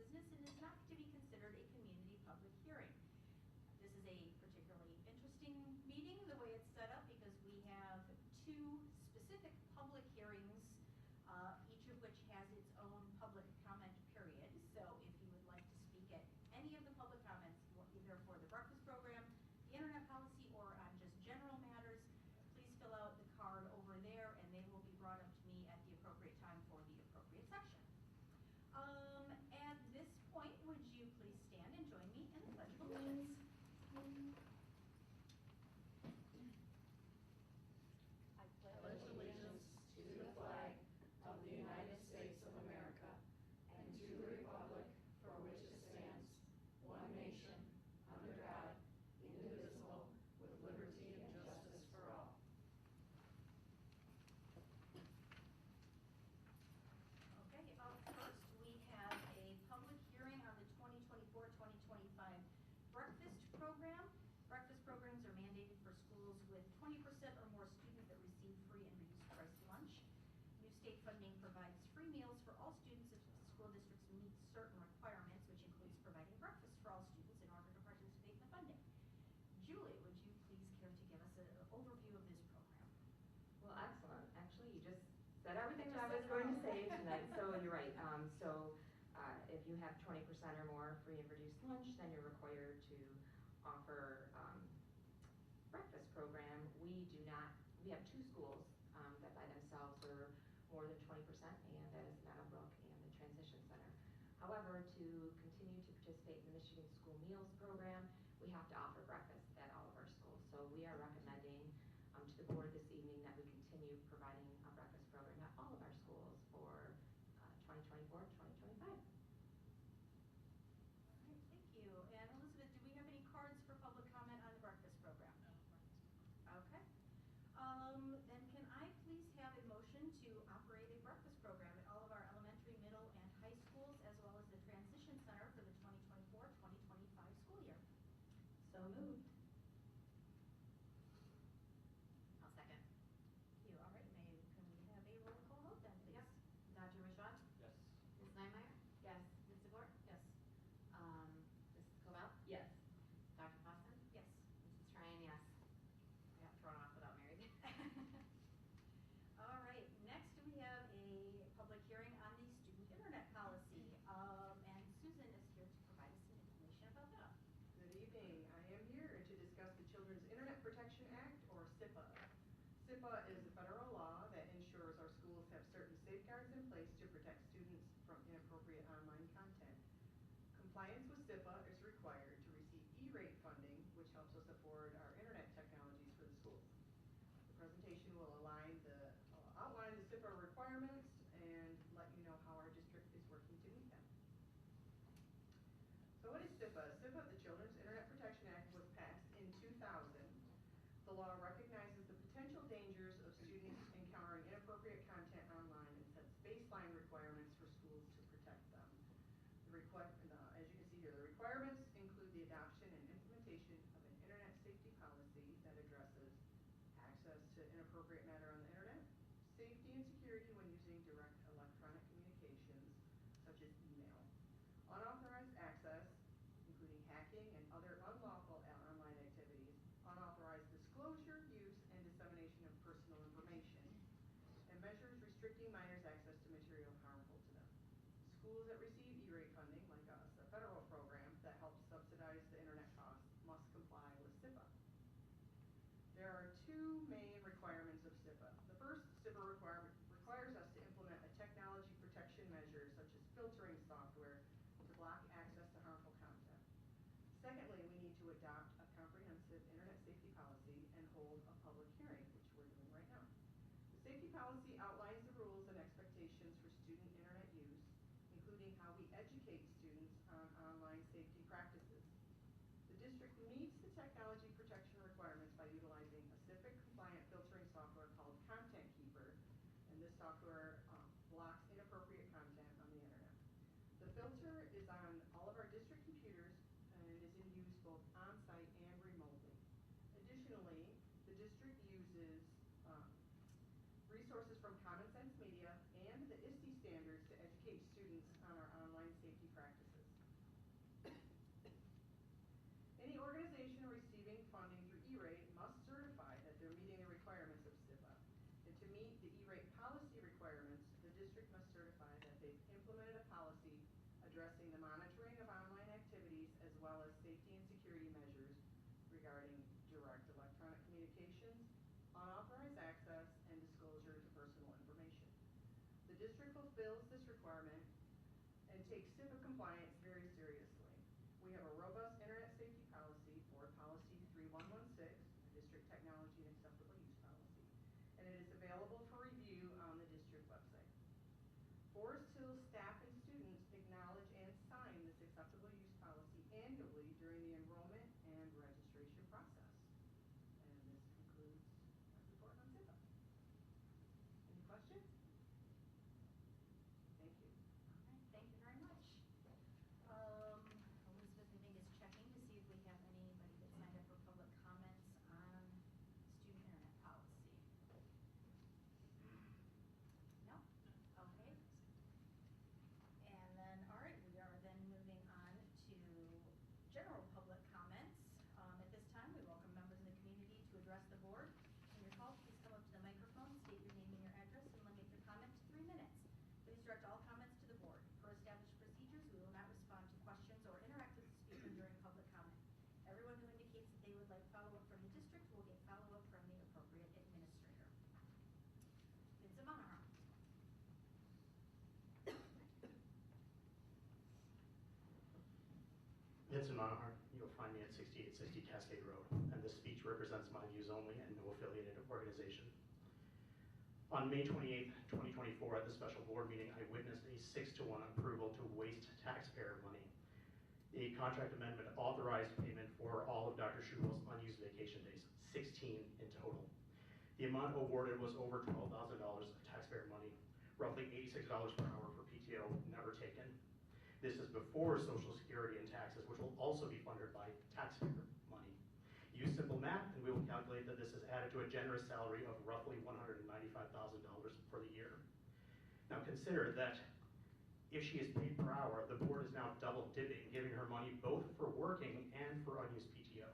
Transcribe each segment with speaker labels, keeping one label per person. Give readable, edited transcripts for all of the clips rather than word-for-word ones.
Speaker 1: business and is not to be considered a community public hearing. This is a particularly interesting meeting, the way it's set up, because we have two specific public hearings, each of which has its own public comment period. So if you would like to speak at any of the public comments, either for the breakfast program, the internet policy, or on just general matters, please fill out the card over there and they will be brought up to me at the appropriate time for the appropriate section. At this point, would you please stand and join me in the Pledge of Allegiance?
Speaker 2: I pledge allegiance to the flag of the United States of America and to the republic for which it stands, one nation, under God, indivisible, with liberty and justice for all.
Speaker 1: Okay, up first we have a public hearing on the 2024-2025 breakfast program. Breakfast programs are mandated for schools with 20% or more students that receive free and reduced price lunch. New state funding provides free meals for all students if school districts meet certain requirements, which includes providing breakfast for all students in order to participate in the funding. Julie, would you please care to give us an overview of this program?
Speaker 3: Well, excellent. Actually, you just said everything that I was going to say tonight, so you're right. If you have 20% or more free and reduced lunch, then you're required to offer breakfast program. We have two schools that by themselves are more than 20%, and that is Meadowbrook and the Transition Center. However, to continue to participate in the Michigan School Meals Program, we have to offer breakfast at all of our schools. So we are recommending to the board this evening that we continue providing a breakfast program at all of our schools for 2024-2025.
Speaker 1: All right, thank you. And Elizabeth, do we have any cards for public comment on the breakfast program? No. Okay. Then can I please have a motion to operate a breakfast program at all of our elementary, middle, and high schools, as well as the Transition Center for the 2024-2025 school year?
Speaker 3: So moved.
Speaker 1: I'll second. Thank you. All right, can we have a roll call vote then, please?
Speaker 4: Yes. Dr. Rashad?
Speaker 5: Yes.
Speaker 4: Ms. Neinmeyer?
Speaker 3: Yes.
Speaker 4: Ms. DeGore?
Speaker 1: Yes.
Speaker 4: Mrs. Cobell?
Speaker 3: Yes.
Speaker 4: Dr. Clausen?
Speaker 1: Yes.
Speaker 4: Mrs. Tryon, yes. I got thrown off without Mary.
Speaker 1: All right, next we have a public hearing on the student internet policy. And Susan is here to provide us some information about that.
Speaker 6: Good evening. I am here to discuss the Children's Internet Protection Act, or SIPA. SIPA is a federal law that ensures our schools have certain safeguards in place to protect students from inappropriate online content. Compliance with SIPA is required to receive E-rate funding, which helps us afford our internet technologies for the schools. The presentation will outline the SIPA requirements and let you know how our district is working to meet them. So what is SIPA? SIPA, the Children's Internet Protection Act, was passed in 2000. The law recognizes the potential dangers of students encountering inappropriate content online and sets baseline requirements for schools to protect them. As you can see here, the requirements include the adoption and implementation of an internet safety policy that addresses access to inappropriate matter on the internet, safety and security when using direct electronic communications, such as email, unauthorized access, including hacking and other unlawful online activities, unauthorized disclosure, use, and dissemination of personal information, and measures restricting minors' access to material harmful to them. Schools that receive E-rate funding, like us, a federal program that helps subsidize the internet costs, must comply with SIPA. There are two main requirements of SIPA. The first SIPA requirement requires us to implement a technology protection measure, such as filtering software, to block access to harmful content. Secondly, we need to adopt a comprehensive internet safety policy and hold a public hearing, which we're doing right now. The safety policy outlines the rules and expectations for student internet use, including how we educate students on online safety practices. The district meets the technology protection requirements by utilizing a CIFIC-compliant filtering software called Content Keeper, and this software blocks inappropriate content on the internet. The filter is on all of our district computers and it is in use both on-site and remotely. Additionally, the district uses resources from Common Sense Media and the ISTE standards to educate students on our online safety practices. addressing the monitoring of online activities as well as safety and security measures regarding direct electronic communications, unauthorized access, and disclosure to personal information. The district fulfills this requirement and takes HIPAA compliance very seriously. We have a robust internet safety policy, Board Policy 3116, a district technology and acceptable use policy, and it is available for review on the district website. Forest Hills staff and students acknowledge and sign this acceptable use policy annually during the enrollment and registration process. And this concludes my report on HIPAA. Any questions? Thank you.
Speaker 1: All right, thank you very much. Elizabeth, I think, is checking to see if we have anybody that signed up for public comments on student internet policy. No? Okay. And then, all right, we are then moving on to general public comments. At this time, we welcome members of the community to address the board. When you're called, please come up to the microphone, state your name and your address, and limit your comment to 3 minutes. Please direct all comments to the board. Per established procedures, we will not respond to questions or interact with the speaker during public comment. Everyone who indicates that they would like follow-up from the district will get follow-up from the appropriate administrator. Vincent Monahan.
Speaker 5: Vincent Monahan, you'll find me at 6860 Cascade Road, and this speech represents my views only and no affiliated organization. On May 28th, 2024, at the special board meeting, I witnessed a 6-to-1 approval to waste taxpayer money. The contract amendment authorized payment for all of Dr. Schubel's unused vacation days, 16 in total. The amount awarded was over $12,000 of taxpayer money, roughly $86 per hour for PTO, never taken. This is before Social Security and taxes, which will also be funded by taxpayer money. Use simple math, and we will calculate that this is added to a generous salary of roughly $195,000 for the year. Now consider that if she is paid per hour, the board is now double dipping, giving her money both for working and for unused PTO.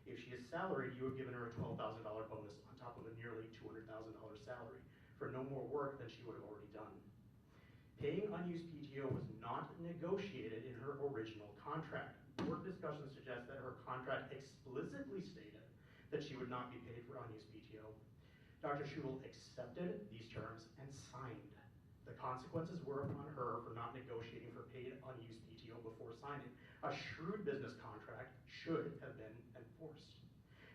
Speaker 5: If she is salaried, you have given her a $12,000 bonus on top of a nearly $200,000 salary for no more work than she would have already done. Paying unused PTO was not negotiated in her original contract. Board discussions suggest that her contract explicitly stated that she would not be paid for unused PTO. Dr. Schubel accepted these terms and signed. The consequences were upon her for not negotiating for paid unused PTO before signing. A shrewd business contract should have been enforced.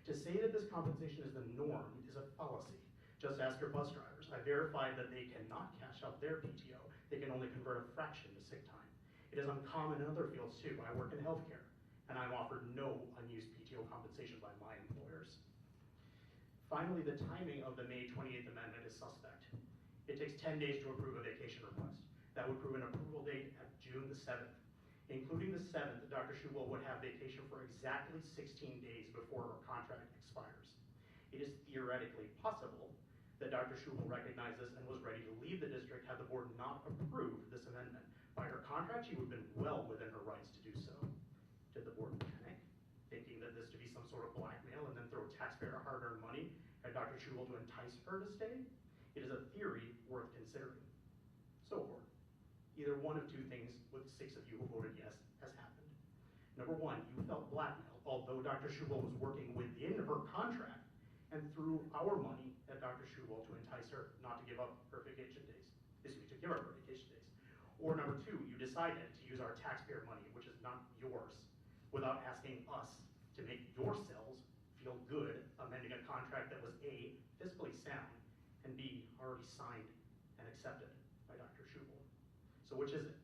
Speaker 5: To say that this compensation is the norm is a fallacy. Just ask your bus drivers. I verified that they cannot cash out their PTO. They can only convert a fraction to sick time. It is uncommon in other fields too. I work in healthcare, and I'm offered no unused PTO compensation by my employers. Finally, the timing of the May 28th amendment is suspect. It takes 10 days to approve a vacation request. That would prove an approval date at June the 7th. Including the 7th, Dr. Schubel would have vacation for exactly 16 days before her contract expires. It is theoretically possible that Dr. Schubel recognized this and was ready to leave the district had the board not approved this amendment. By her contract, she would have been well within her rights to do so. Did the board panic, thinking that this to be some sort of blackmail and then throw taxpayer hard-earned money at Dr. Schubel to entice her to stay? It is a theory worth considering. So, board, either one of two things with 6 of you who voted yes has happened. Number one, you felt blackmailed, although Dr. Schubel was working within her contract and threw our money at Dr. Schubel to entice her not to give up her vacation days. To give her vacation days. Or number two, you decided to use our taxpayer money, which is not yours, without asking us to make yourselves feel good amending a contract that was A, fiscally sound, and B, already signed and accepted by Dr. Schubel. So which is it?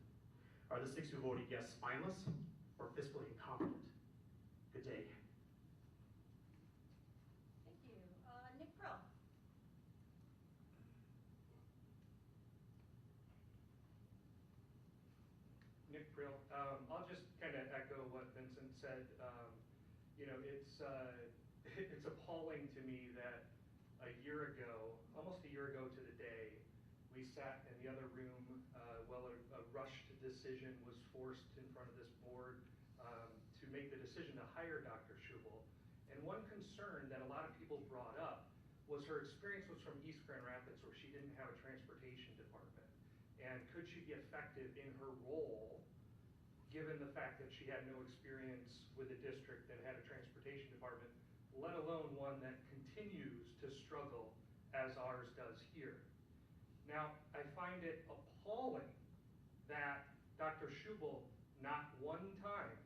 Speaker 5: Are the 6 who voted yes spineless or fiscally incompetent? Good day.
Speaker 1: Thank you. Nick Brill.
Speaker 7: Nick Brill. I'll just kind of echo what Vincent said. It's appalling to me that a year ago, almost a year ago to the day, we sat in the other room while a rushed decision was forced in front of this board to make the decision to hire Dr. Schubel. And one concern that a lot of people brought up was her experience was from East Grand Rapids, where she didn't have a transportation department. And could she be effective in her role given the fact that she had no experience with a district that had a transportation department, let alone one that continues to struggle as ours does here. Now, I find it appalling that Dr. Schubel not one time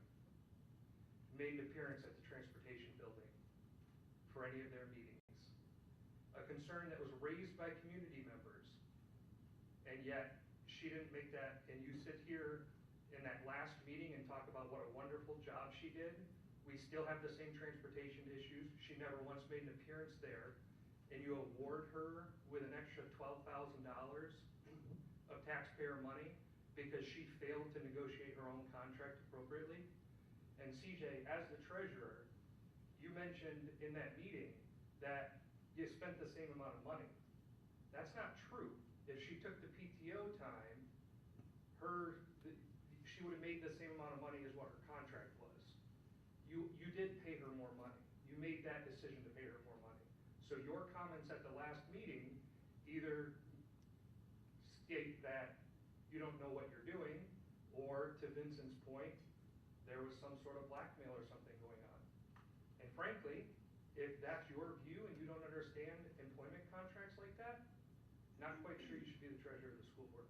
Speaker 7: made an appearance at the transportation building for any of their meetings. A concern that was raised by community members, and yet she didn't make that, and you sit here in that last meeting and talk about what a wonderful job she did. We still have the same transportation issues. She never once made an appearance there, and you award her with an extra $12,000 of taxpayer money because she failed to negotiate her own contract appropriately. And CJ, as the treasurer, you mentioned in that meeting that you spent the same amount of money. That's not true. If she took the PTO time, she would have made the same amount of money as what her contract was. You did pay her more money. You made that decision to pay her more money. So your comments at the last meeting either state that you don't know what you're doing, or to Vincent's point, there was some sort of blackmail or something going on. And frankly, if that's your view and you don't understand employment contracts like that, not quite sure you should be the treasurer of the school board.